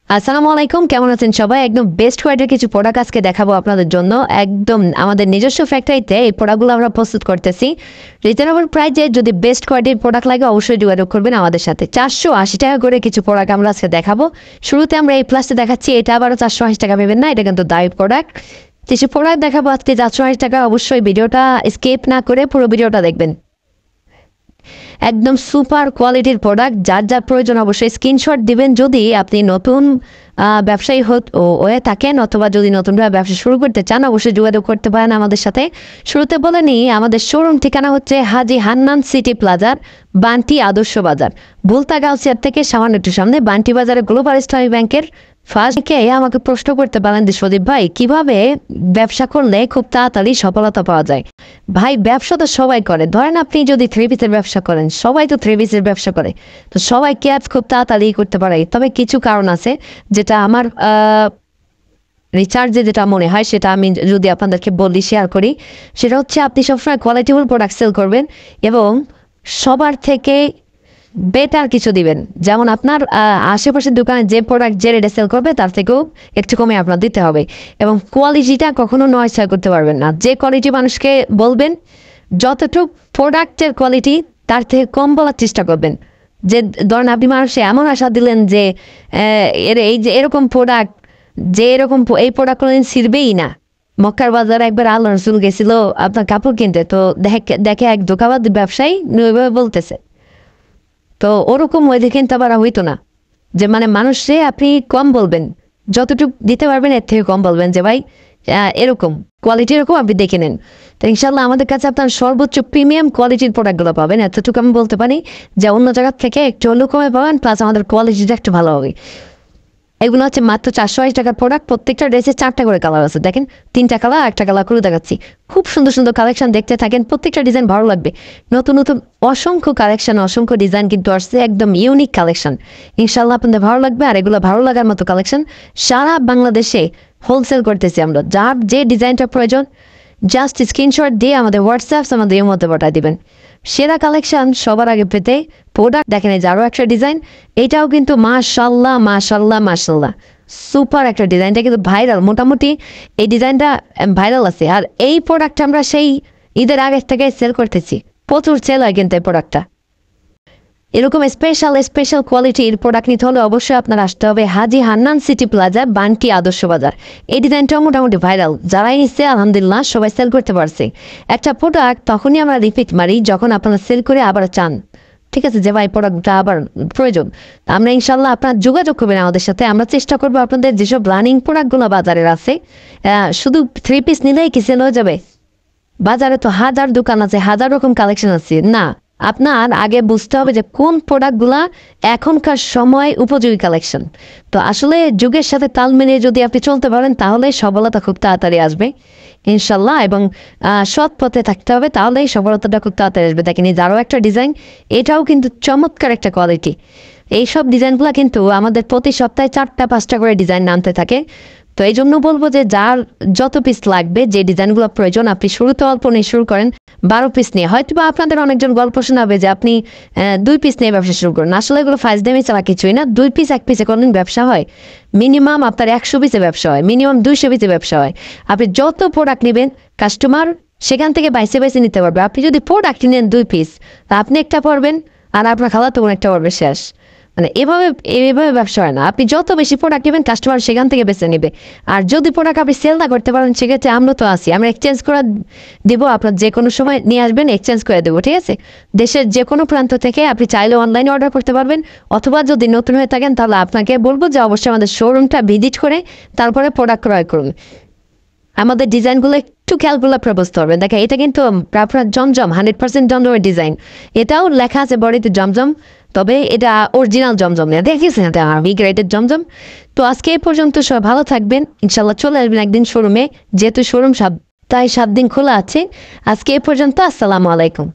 আসসালামু আলাইকুম, কেমন আছেন সবাই? একদম বেস্ট কোয়ালিটির কিছু প্রোডাক্ট আজকে দেখাবো আপনাদের জন্য। একদম আমাদের নিজস্ব ফ্যাক্টরিতে এই প্রোডাক্টগুলো আমরা প্রস্তুত করতেছি রিজনেবল প্রাইসে। যদি বেস্ট কোয়ালিটির প্রোডাক্ট লাগে অবশ্যই যোগাযোগ করবেন আমাদের সাথে। 480 টাকা করে কিছু প্রোডাক্ট আমরা আজকে দেখাবো। শুরুতে আমরা এই প্লাসটা দেখাচ্ছি, এটা আবারও 480 টাকা পাবেন না, এটা কিন্তু দায়ী প্রোডাক্ট। কিছু প্রোডাক্ট দেখাবো আজকে 480 টাকা। অবশ্যই ভিডিওটা স্কিপ না করে পুরো ভিডিওটা দেখবেন। একদম সুপার কোয়ালিটির প্রোডাক্ট, যার যার প্রয়োজন অবশ্যই স্ক্রিনশট দিবেন যদি আপনি নতুন ব্যবসায়ী হয়ে থাকেন, অথবা যদি নতুনভাবে ব্যবসা শুরু করতে চান অবশ্যই যোগাযোগ করতে পারেন আমাদের সাথে। শুরুতে বলে নিই, আমাদের শোরুম ঠিকানা হচ্ছে হাজি হান্নান সিটি প্লাজার, বান্টি আদর্শ বাজার, বুলতা গাউসিয়ার থেকে সামান্য একটু সামনে বান্টি বাজারে গ্লোবাল ইসলামী ব্যাংকের ফার্স্টকে। আমাকে প্রশ্ন করতে পারেন যে সদীপ ভাই, কিভাবে ব্যবসা করলে খুব তাড়াতাড়ি সফলতা পাওয়া যায়? ভাই, ব্যবসা তো সবাই করে। ধরেন আপনি যদি থ্রি পিসের ব্যবসা করেন, সবাই তো থ্রি পিসের ব্যবসা করে, তো সবাই ক্যাব খুব তাড়াতাড়ি করতে পারে। তবে কিছু কারণ আছে, যেটা আমার রিচার্জে যেটা মনে হয় সেটা আমি যদি আপনাদেরকে বলি, শেয়ার করি। সেটা হচ্ছে আপনি সবসময় কোয়ালিটিফুল প্রোডাক্ট সেল করবেন এবং সবার থেকে বেটার কিছু দিবেন। যেমন আপনার আশেপাশের দোকানে যে প্রোডাক্ট যে রেটে সেল করবে তার থেকেও একটু কমে আপনার দিতে হবে, এবং কোয়ালিটিটা কখনো নয় সেল করতে পারবেন না। যে কোয়ালিটি মানুষকে বলবেন, যতটুকু প্রোডাক্টের কোয়ালিটি তার থেকে কম বলার চেষ্টা করবেন। যে ধরেন আপনি মানুষে এমন আশা দিলেন যে এই যে এরকম প্রোডাক্ট, যে এরকম এই প্রোডাক্ট কোনোদিন ছিড়বেই না। মক্কার বাজারে একবার আল্লাহ রসুল গেছিল আপনার কাপড় কিনতে, তো দেখে এক দোকানবাদ ব্যবসায়ী ওইভাবে বলতেছে, তো ওরকম ওইদিকে কিন্তু আবার হইতো না। যে মানে মানুষে আপনি কম বলবেন, যতটুকু দিতে পারবেন এর থেকে কম বলবেন, যে ভাই এরকম কোয়ালিটি এরকম আপনি দেখে নেন। তো ইনশাল্লাহ আমাদের কাছে আপনার সর্বোচ্চ প্রিমিয়াম কোয়ালিটির প্রোডাক্টগুলো পাবেন। এতটুকু আমি বলতে পারি যে অন্য জায়গার থেকে একটু হলেও কমে পাবেন, প্লাস আমাদের কোয়ালিটিটা একটু ভালো হবে। এগুলো হচ্ছে মাত্র 480 টাকার প্রোডাক্ট। প্রত্যেকটা ড্রেসে 4টা করে কালার আছে, দেখেন 3টা কালার, একটা কালার করে দেখাচ্ছি। খুব সুন্দর সুন্দর কালেকশন দেখতে থাকেন, প্রত্যেকটা ডিজাইন ভালো লাগবে। নতুন নতুন অসংখ্য কালেকশন, অসংখ্য ডিজাইন কিন্তু আসছে, একদম ইউনিক কালেকশন। ইনশাল্লাহ আপনাদের ভালো লাগবে। আর এগুলো ভালো লাগার মতো কালেকশন সারা বাংলাদেশে হোলসেল করতেছি আমরা। যার যে ডিজাইনটা প্রয়োজন জাস্ট স্ক্রিনশট দিয়ে আমাদের হোয়াটসঅ্যাপস আমাদের এর মধ্যে পাঠিয়ে দিবেন। সেরা কালেকশন সবার আগে পেতে প্রোডাক্ট দেখেন, এই যে আরও একটা ডিজাইন, এটাও কিন্তু মাশাল্লাহ মাশাল্লাহ মাশাল্লাহ সুপার একটা ডিজাইন। এটা কিন্তু ভাইরাল, মোটামুটি এই ডিজাইনটা ভাইরাল আছে। আর এই প্রোডাক্টটা আমরা সেই ঈদের আগে থেকে সেল করতেছি, প্রচুর সেল হয় কিন্তু এই প্রোডাক্টটা। এরকম স্পেশাল কোয়ালিটির প্রোডাক্ট নিতে হলে অবশ্যই আপনার আসতে হবে হাজি হান্নান সিটি প্লাজা, বান্টি আদর্শ বাজার। এই ডিজাইনটাও মোটামুটি ভাইরাল, যারাই নিচ্ছে আলহামদুলিল্লাহ সবাই সেল করতে পারছে। একটা প্রোডাক্ট তখনই আমরা রিপিট মারি যখন আপনারা সেল করে আবার চান, ঠিক আছে, যে ভাই প্রোডাক্টটা আবার প্রয়োজন। আমরা ইনশাল্লাহ আপনার যোগাযোগ করবেন আমাদের সাথে। আমরা চেষ্টা করবো আপনাদের যেসব রানিং প্রোডাক্টগুলো বাজারের আছে, শুধু থ্রি পিস নিলেই কি সেল হয়ে যাবে? বাজারে তো হাজার দোকান আছে, হাজার রকম কালেকশন আছে। না, আপনার আগে বুঝতে হবে যে কোন প্রোডাক্টগুলা এখনকার সময় উপযোগী কালেকশন। তো আসলে যুগের সাথে তাল মিলিয়ে যদি আপনি চলতে পারেন তাহলে সফলতা খুব তাড়াতাড়ি আসবে ইনশাল্লাহ। এবং সৎ পথে থাকতে হবে, তাহলেই সফলতাটা খুব তাড়াতাড়ি আসবে। দেখেন এই আরও একটা ডিজাইন, এটাও কিন্তু চমৎকার একটা কোয়ালিটি। এইসব ডিজাইনগুলো কিন্তু আমাদের প্রতি সপ্তাহে 4টা-5টা করে ডিজাইন নামতে থাকে। তো এই জন্য বলবো যে যার যত পিস লাগবে, যে ডিজাইনগুলো প্রয়োজন, আপনি শুরুতে অল্প নিয়ে শুরু করেন, 12 পিস নিয়ে। হয়তো বা আপনাদের অনেকজন গল্প শোনাবে যে আপনি 2 পিস নিয়ে ব্যবসা শুরু করুন। আসলে এগুলো ফাইজদামি ছাড়া কিছুই না। 2 পিস 1 পিসে কোনদিন ব্যবসা হয়? মিনিমাম আপনার 100 পিসে ব্যবসা হয়, মিনিমাম 200 পিসে ব্যবসা হয়। আপনি যত প্রোডাক্ট নেবেন কাস্টমার সেখান থেকে বাইসে বাইসে নিতে পারবে। আপনি যদি প্রোডাক্ট নেন 2 পিস, তা আপনি একটা পড়বেন আর আপনার খালাতো বোন একটা পড়বে, শেষ। মানে এভাবে ব্যবসা হয় না। আপনি যত বেশি প্রোডাক্ট নেবেন কাস্টমার সেখান থেকে বেছে নেবে। আর যদি প্রোডাক্ট আপনি সেল না করতে পারেন, সেক্ষেত্রে আমরা তো আসি, আমরা এক্সচেঞ্জ করে দেবো। আপনার যে কোনো সময় নিয়ে আসবেন, এক্সচেঞ্জ করে দেবো, ঠিক আছে? দেশের যে কোনো প্রান্ত থেকে আপনি চাইলে অনলাইনে অর্ডার করতে পারবেন, অথবা যদি নতুন হয়ে থাকেন তাহলে আপনাকে বলবো যে অবশ্যই আমাদের শোরুমটা ভিজিট করে তারপরে প্রোডাক্ট ক্রয় করুন। আমাদের ডিজাইনগুলো একটু খেয়ালগুলো আপনার বুঝতে পারবেন। দেখেন এটা কিন্তু আপনার জমজম 100% জমজমের ডিজাইন। এটাও লেখা আছে বডিতে জমজম, তবে এটা অরিজিনাল জমজম না, দেখেছেন এটা বি গ্রেডের জমজম। তো আজকে এই পর্যন্ত সব ভালো থাকবেন, ইনশাল্লাহ চলে আসবেন একদিন শোরুমে, যেহেতু শোরুম 7 দিন খোলা আছে। আজকে এই পর্যন্ত, আসসালামু আলাইকুম।